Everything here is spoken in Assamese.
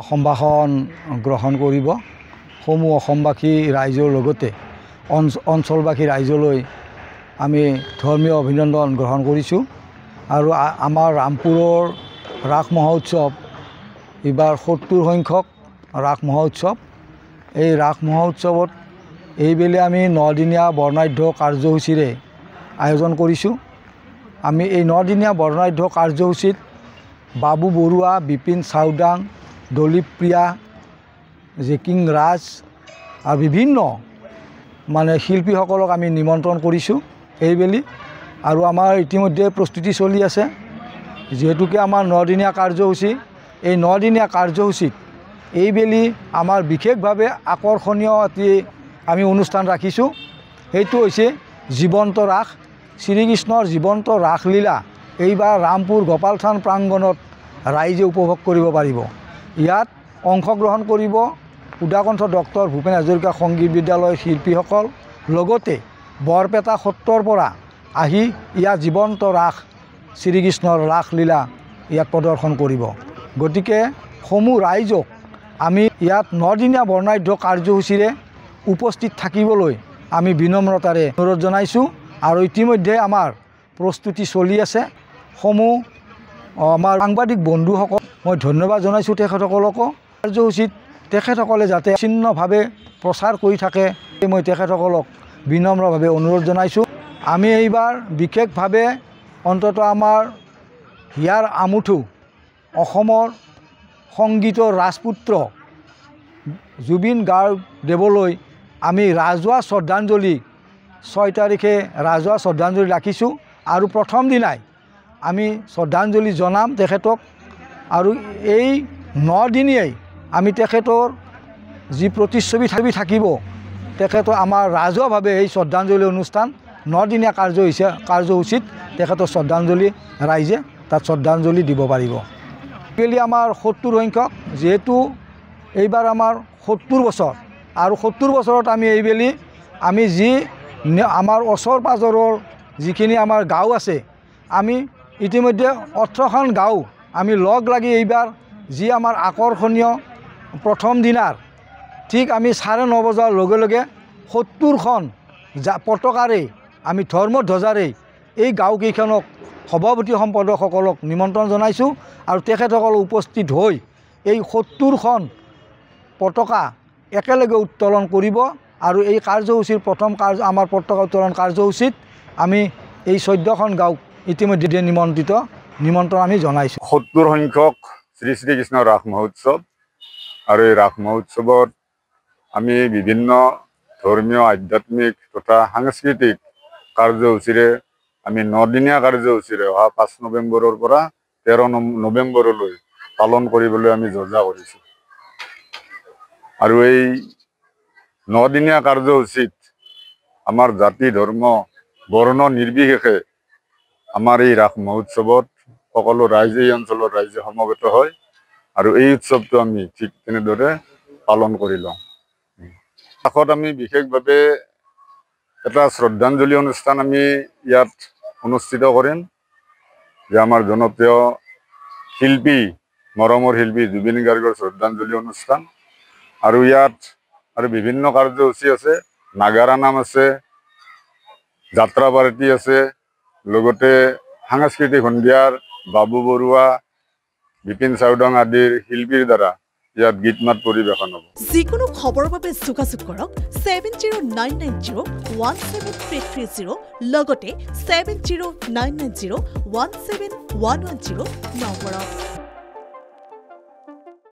সম্ভাষণ গ্ৰহণ কৰিব সমূহ অসমবাসী ৰাইজৰ লগতে অঞ্চলবাসী ৰাইজলৈ আমি ধৰ্মীয় অভিনন্দন গ্ৰহণ কৰিছোঁ আৰু আমাৰ ৰামপুৰৰ ৰাস মহোৎসৱ এইবাৰ ৭০ সংখ্যক ৰাস মহোৎসৱ এই ৰাস মহোৎসৱত এইবেলি আমি 9 দিনীয়া বৰ্ণাঢ্য কাৰ্যসূচীৰে আয়োজন কৰিছোঁ আমি এই 9 দিনীয়া বৰ্ণাঢ্য কাৰ্যসূচীত বাবু বৰুৱা বিপিন চাউদাং দলীপ প্ৰিয়া জেকিং ৰাজ আৰু বিভিন্ন শিল্পীসকলক আমি নিমন্ত্ৰণ কৰিছোঁ এইবেলি আৰু আমাৰ ইতিমধ্যে প্ৰস্তুতি চলি আছে যেহেতুকে আমাৰ 9 দিনীয়া কাৰ্যসূচী এই 9 দিনীয়া কাৰ্যসূচীত এইবেলি আমাৰ বিশেষভাৱে আকৰ্ষণীয় এটি আমি অনুষ্ঠান ৰাখিছোঁ সেইটো হৈছে জীৱন্ত ৰাস শ্ৰীকৃষ্ণৰ জীৱন্ত ৰাসলীলা এইবাৰ ৰামপুৰ গোপালথান প্ৰাংগণত ৰাইজে উপভোগ কৰিব পাৰিব ইয়াত অংশগ্ৰহণ কৰিব উদাকণ্ঠ ডক্টৰ ভূপেন হাজৰিকা সংগীত বিদ্যালয়ৰ শিল্পীসকল লগতে বৰপেটা সত্ৰৰ পৰা আহি ইয়াত জীৱন্ত ৰাস শ্ৰীকৃষ্ণৰ ৰাসলীলা ইয়াত প্ৰদৰ্শন কৰিব গতিকে সমূহ ৰাইজক আমি ইয়াত 9 দিনীয়া বৰ্ণাঢ্য কাৰ্যসূচীৰে উপস্থিত থাকিবলৈ আমি বিনম্ৰতাৰে অনুৰোধ জনাইছোঁ আৰু ইতিমধ্যে আমাৰ প্ৰস্তুতি চলি আছে সমূহ আমাৰ সাংবাদিক বন্ধুসকল মই ধন্যবাদ জনাইছোঁ তেখেতসকলকো কাৰ্যসূচীত তেখেতসকলে যাতে চিহ্নভাৱে প্ৰচাৰ কৰি থাকে মই তেখেতসকলক বিনম্ৰভাৱে অনুৰোধ জনাইছোঁ আমি এইবাৰ বিশেষভাৱে অন্তত আমাৰ হিয়াৰ আমুঠু অসমৰ সংগীতৰ ৰাজপুত্ৰ জুবিন গাৰ্গদেৱলৈ আমি ৰাজহুৱা শ্ৰদ্ধাঞ্জলি 6 তাৰিখে ৰাজহুৱা শ্ৰদ্ধাঞ্জলি ৰাখিছোঁ আৰু প্ৰথম দিনাই আমি শ্ৰদ্ধাঞ্জলি জনাম তেখেতক আৰু এই 9 দিনেই আমি তেখেতৰ যি প্ৰতিচ্ছবি থাকিব তেখেতৰ আমাৰ ৰাজহুৱাভাৱে এই শ্ৰদ্ধাঞ্জলি অনুষ্ঠান 9 দিনীয়া কাৰ্যসূচীত তেখেতৰ শ্ৰদ্ধাঞ্জলি ৰাইজে তাত শ্ৰদ্ধাঞ্জলি দিব পাৰিব কেলি আমাৰ ৭০ সংখ্যক যেহেতু এইবাৰ আমাৰ ৭০ বছৰ আৰু ৭০ বছৰত আমি এইবেলি আমি যি আমাৰ ওচৰ পাজৰৰ যিখিনি আমাৰ গাঁও আছে আমি ইতিমধ্যে 18খন গাঁও আমি লগ লাগি এইবাৰ যি আমাৰ আকৰ্ষণীয় প্ৰথম দিনাৰ ঠিক আমি 9:30 বজাৰ লগে লগে 70খন পতাকাৰে আমি ধৰ্মধ্বজাৰে এই গাঁওকেইখনক সভাপতি সম্পাদকসকলক নিমন্ত্ৰণ জনাইছোঁ আৰু তেখেতসকল উপস্থিত হৈ এই 70খন পতাকা একেলগে উত্তোলন কৰিব আৰু এই কাৰ্যসূচীৰ প্ৰথম আমাৰ পতাকা উত্তোলন কাৰ্যসূচীত আমি এই 14খন গাঁওক ইতিমধ্যে নিমন্ত্ৰণ আমি জনাইছোঁ 70 সংখ্যক শ্ৰীকৃষ্ণ ৰাস মহোৎসৱ আৰু এই ৰাস মহোৎসৱত আমি বিভিন্ন ধৰ্মীয় আধ্যাত্মিক তথা সাংস্কৃতিক কাৰ্যসূচীৰে আমি 9 দিনীয়া কাৰ্যসূচীৰে অহা 5 নৱেম্বৰৰ পৰা 13 নৱেম্বৰলৈ পালন কৰিবলৈ আমি যোজনা কৰিছোঁ আৰু এই 9 দিনীয়া কাৰ্যসূচীত আমাৰ জাতি ধৰ্ম বৰ্ণ নিৰ্বিশেষে আমাৰ এই ৰাস মহোৎসৱত সকলো ৰাইজে এই অঞ্চলৰ ৰাইজে সমবেত হয় আৰু এই উৎসৱটো আমি ঠিক তেনেদৰে পালন কৰি লওঁ ৰাসত আমি বিশেষভাৱে এটা শ্ৰদ্ধাঞ্জলি অনুষ্ঠান আমি ইয়াত অনুষ্ঠিত কৰিম যে আমাৰ জনপ্ৰিয় শিল্পী মৰমৰ শিল্পী জুবিন গাৰ্গৰ শ্ৰদ্ধাঞ্জলি অনুষ্ঠান আৰু ইয়াত আৰু বিভিন্ন কাৰ্যসূচী আছে নাগাৰা নাম আছে যাত্ৰা পাৰ্টি আছে লগতে সাংস্কৃতিক সন্ধিয়াৰ বাবু বৰুৱা বিপিন চাউদাং আদিৰ শিল্পীৰ দ্বাৰা ইয়াত গীত মাত পৰিৱেশন হ'ব যিকোনো খবৰৰ বাবে যোগাযোগ কৰক 7099017330 লগতে 7099017110 নম্বৰত